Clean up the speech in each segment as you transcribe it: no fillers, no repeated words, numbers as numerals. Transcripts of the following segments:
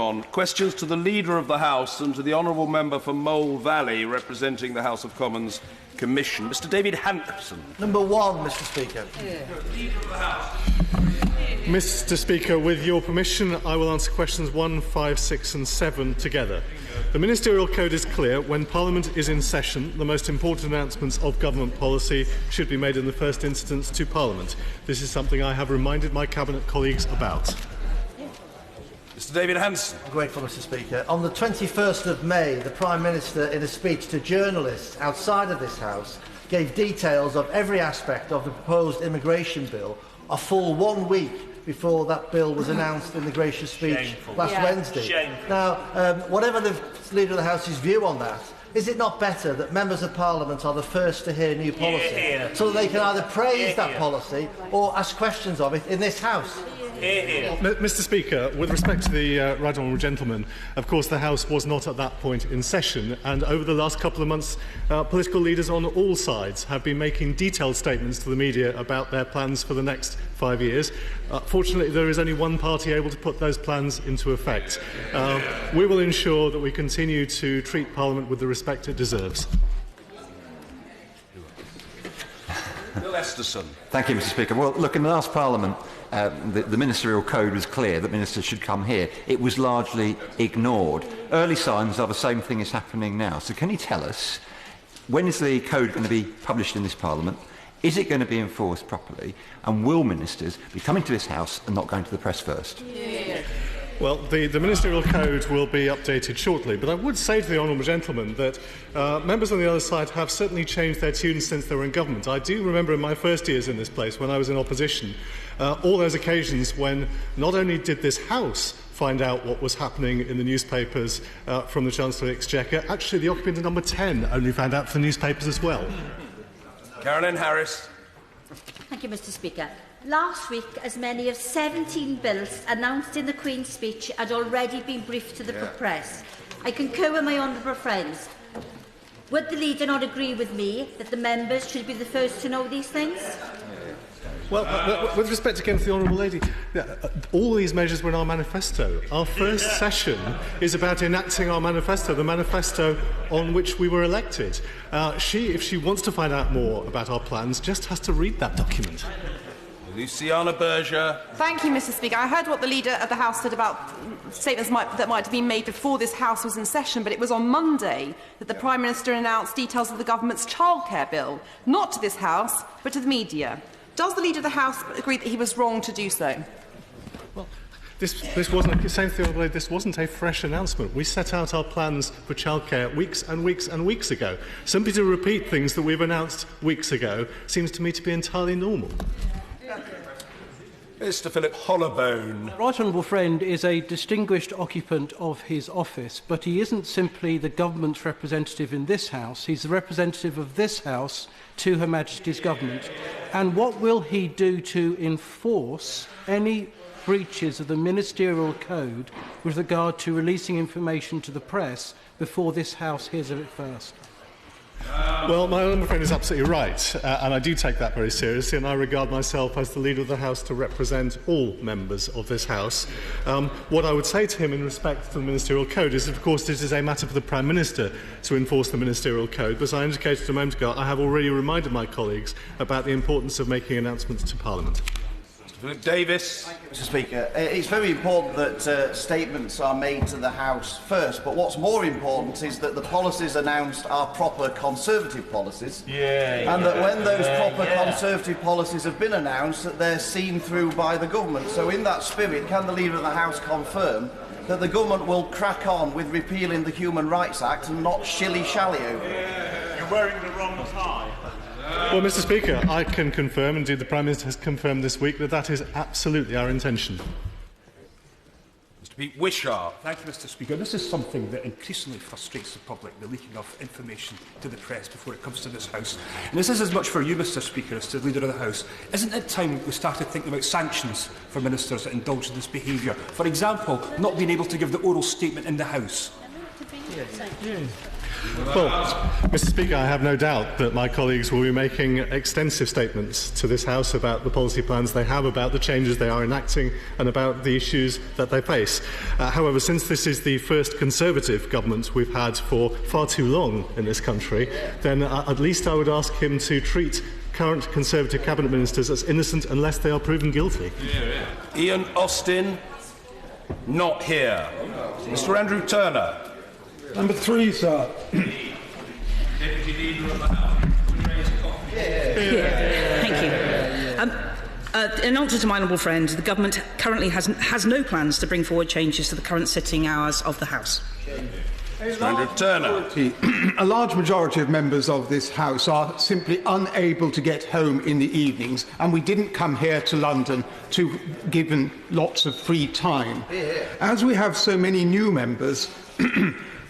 on. Questions to the Leader of the House and to the Honourable Member for Mole Valley, representing the House of Commons Commission. Mr David Hanson. Number 1, Mr Speaker. Leader of the House. Mr Speaker, with your permission, I will answer questions 1, 5, 6 and 7 together. The Ministerial Code is clear. When Parliament is in session, the most important announcements of government policy should be made in the first instance to Parliament. This is something I have reminded my Cabinet colleagues about. Mr David Hanson. I'm grateful, Mr Speaker. On the 21st of May, the Prime Minister, in a speech to journalists outside of this House, gave details of every aspect of the proposed immigration bill a full 1 week before that bill was announced in the gracious speech last Wednesday. Shameful. Now, whatever the Leader of the House's view on that, is it not better that members of Parliament are the first to hear new policy so that they can either praise that policy or ask questions of it in this House? Mr Speaker, with respect to the right honourable gentleman, of course the House was not at that point in session, and over the last couple of months political leaders on all sides have been making detailed statements to the media about their plans for the next 5 years. Fortunately, there is only one party able to put those plans into effect. We will ensure that we continue to treat Parliament with the respect it deserves. Bill Esterson. Thank you, Mr Speaker. Well, look, in the last Parliament, the Ministerial Code was clear that ministers should come here. It was largely ignored. Early signs are the same thing is happening now. So can you tell us, when is the code going to be published in this Parliament? Is it going to be enforced properly? And will ministers be coming to this House and not going to the press first? Well, the Ministerial Code will be updated shortly, but I would say to the honourable gentleman that members on the other side have certainly changed their tune since they were in government. I do remember in my first years in this place, when I was in opposition, all those occasions when not only did this House find out what was happening in the newspapers from the Chancellor of the Exchequer, actually the occupant of number 10 only found out from the newspapers as well. Carolyn Harris. Thank you, Mr Speaker. Last week, as many as 17 bills announced in the Queen's speech had already been briefed to the press. I concur with my honourable friends. Would the Leader not agree with me that the members should be the first to know these things? Well, with respect again to the honourable lady, all these measures were in our manifesto. Our first session is about enacting our manifesto, the manifesto on which we were elected. If she wants to find out more about our plans, just has to read that document. Luciana Berger. Thank you, Mr Speaker. I heard what the Leader of the House said about statements that might have been made before this House was in session, but it was on Monday that the Prime Minister announced details of the government's childcare bill, not to this House, but to the media. Does the Leader of the House agree that he was wrong to do so? Well, this wasn't this wasn't a fresh announcement. We set out our plans for childcare weeks and weeks and weeks ago. Simply to repeat things that we've announced weeks ago seems to me to be entirely normal. Mr Philip Hollowbone. Right Honourable Friend is a distinguished occupant of his office, but he isn't simply the government's representative in this House. He's the representative of this House to Her Majesty's government. And what will he do to enforce any breaches of the Ministerial Code with regard to releasing information to the press before this House hears of it first? Well, my honourable friend is absolutely right, and I do take that very seriously, and I regard myself as the Leader of the House to represent all members of this House. What I would say to him in respect to the Ministerial Code is, of course, it is a matter for the Prime Minister to enforce the Ministerial Code, but as I indicated a moment ago, I have already reminded my colleagues about the importance of making announcements to Parliament. Philip Davis. Mr Speaker, it's very important that statements are made to the House first, but what's more important is that the policies announced are proper Conservative policies, and that when those proper Conservative policies have been announced, that they're seen through by the government. So in that spirit, can the Leader of the House confirm that the government will crack on with repealing the Human Rights Act and not shilly-shally over it? You're wearing the wrong tie. Well, Mr Speaker, I can confirm, indeed the Prime Minister has confirmed this week, that that is absolutely our intention. Mr Pete Wishart. Thank you, Mr Speaker. This is something that increasingly frustrates the public, the leaking of information to the press before it comes to this House. And this is as much for you, Mr Speaker, as to the Leader of the House. Isn't it time we started thinking about sanctions for ministers that indulge in this behaviour? For example, not being able to give the oral statement in the House. Well, Mr. Speaker, I have no doubt that my colleagues will be making extensive statements to this House about the policy plans they have, about the changes they are enacting and about the issues that they face. However, since this is the first Conservative government we've had for far too long in this country, then at least I would ask him to treat current Conservative Cabinet Ministers as innocent unless they are proven guilty. Ian Austin, not here. Mr. Andrew Turner. Number 3, sir. Deputy Leader of the House. Thank you. In answer to my honourable friend, the government currently has no plans to bring forward changes to the current sitting hours of the House. Mr. Andrew Turner. A large majority of members of this House are simply unable to get home in the evenings, and we didn't come here to London to give them lots of free time. As we have so many new members,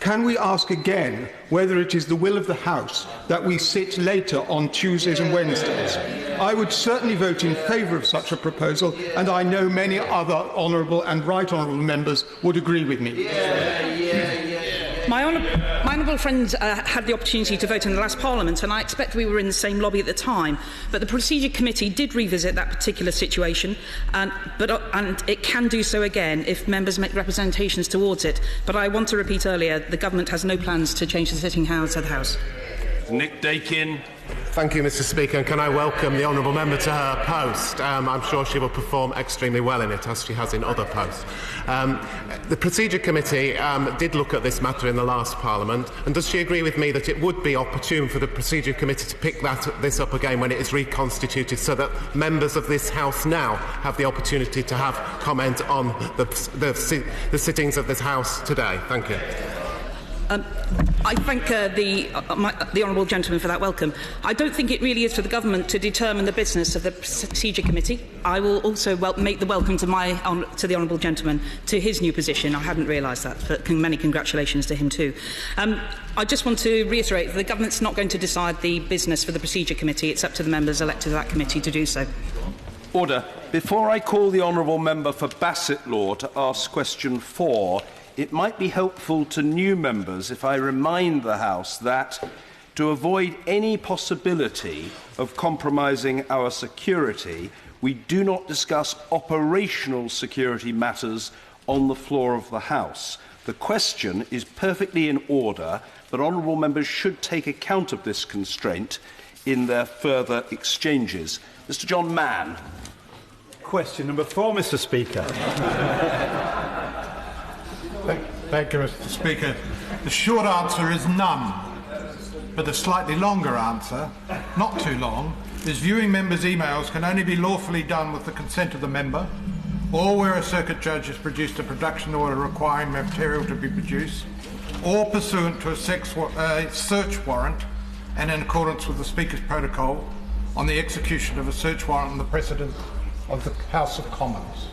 can we ask again whether it is the will of the House that we sit later on Tuesdays and Wednesdays? I would certainly vote in favour of such a proposal, and I know many other honourable and right honourable members would agree with me. My honourable friend had the opportunity to vote in the last Parliament, and I expect we were in the same lobby at the time. But the Procedure Committee did revisit that particular situation, and it can do so again if members make representations towards it. But I want to repeat earlier, the government has no plans to change the sitting hours of the House. Nick Dakin. Thank you, Mr. Speaker, and can I welcome the honourable member to her post. I'm sure she will perform extremely well in it, as she has in other posts. The Procedure Committee did look at this matter in the last Parliament, and does she agree with me that it would be opportune for the Procedure Committee to pick this up again when it is reconstituted, so that members of this House now have the opportunity to have comment on the sittings of this House today? Thank you. I thank the honourable gentleman for that welcome. I don't think it really is for the government to determine the business of the Procedure Committee. I will also make the welcome to the honourable gentleman to his new position. I hadn't realised that, but many congratulations to him too. I just want to reiterate that the government's not going to decide the business for the Procedure Committee. It's up to the members elected to that committee to do so. Order. Before I call the honourable member for Bassett Law to ask question 4, it might be helpful to new members if I remind the House that, to avoid any possibility of compromising our security, we do not discuss operational security matters on the floor of the House. The question is perfectly in order, but honourable members should take account of this constraint in their further exchanges. Mr. John Mann. Question number 4, Mr. Speaker. Thank you, Mr. Speaker. The short answer is none. But the slightly longer answer, not too long, is viewing members' emails can only be lawfully done with the consent of the member, or where a circuit judge has produced a production order requiring material to be produced, or pursuant to a search warrant, and in accordance with the Speaker's protocol on the execution of a search warrant on the precedent of the House of Commons.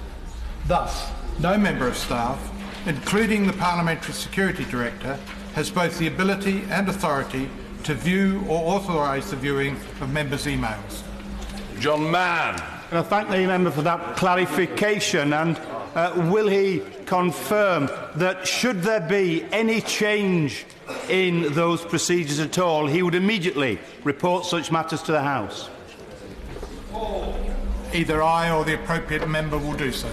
Thus, no member of staff, including the Parliamentary Security Director, has both the ability and authority to view or authorise the viewing of members' emails. John Mann. I thank the member for that clarification, and will he confirm that should there be any change in those procedures at all, he would immediately report such matters to the House? Either I or the appropriate member will do so.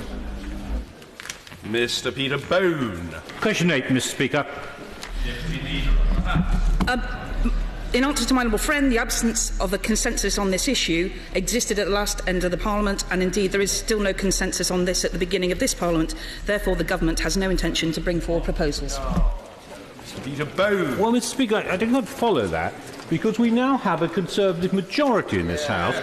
Mr. Peter Bone. Question 8, Mr. Speaker. In answer to my honourable friend, the absence of a consensus on this issue existed at the last end of the Parliament, and indeed there is still no consensus on this at the beginning of this Parliament. Therefore, the government has no intention to bring forward proposals. Mr. Peter Bone. Well, Mr. Speaker, I do not follow that, because we now have a Conservative majority in this House.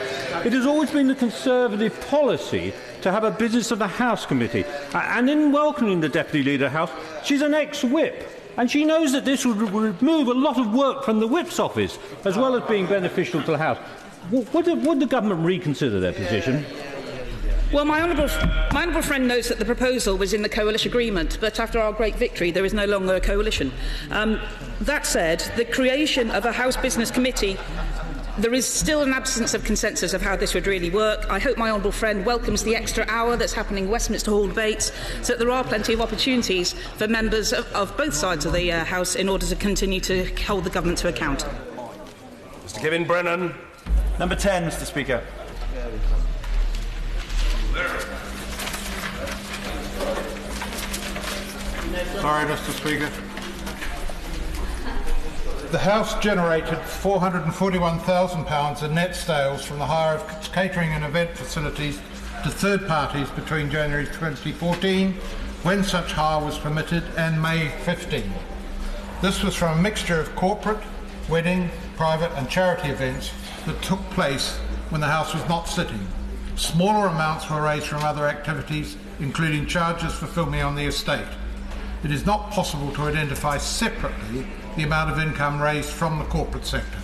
It has always been the Conservative policy to have a Business of the House committee. And in welcoming the Deputy Leader of the House, she's an ex-whip. And she knows that this would remove a lot of work from the whip's office, as well as being beneficial to the House. Would the government reconsider their position? Well, my honourable friend knows that the proposal was in the coalition agreement, but after our great victory, there is no longer a coalition. That said, the creation of a House Business Committee There is still an absence of consensus of how this would really work. I hope my honourable friend welcomes the extra hour that's happening in Westminster Hall debates, so that there are plenty of opportunities for members of both sides of the House in order to continue to hold the government to account. Mr Kevin Brennan. Number 10, Mr Speaker. Sorry, Mr Speaker. The House generated £441,000 in net sales from the hire of catering and event facilities to third parties between January 2014, when such hire was permitted, and May 15. This was from a mixture of corporate, wedding, private and charity events that took place when the House was not sitting. Smaller amounts were raised from other activities, including charges for filming on the estate. It is not possible to identify separately the amount of income raised from the corporate sector.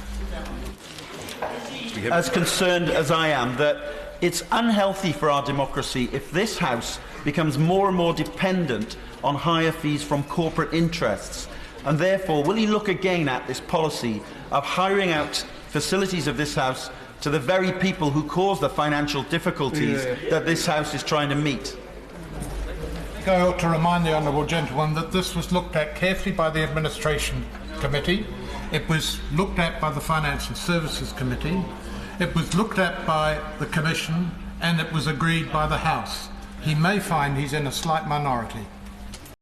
As concerned as I am that it's unhealthy for our democracy if this House becomes more and more dependent on higher fees from corporate interests, and therefore will he look again at this policy of hiring out facilities of this House to the very people who cause the financial difficulties that this House is trying to meet? I ought to remind the honourable gentleman that this was looked at carefully by the Administration Committee, it was looked at by the Finance and Services Committee, it was looked at by the Commission, and it was agreed by the House. He may find he's in a slight minority.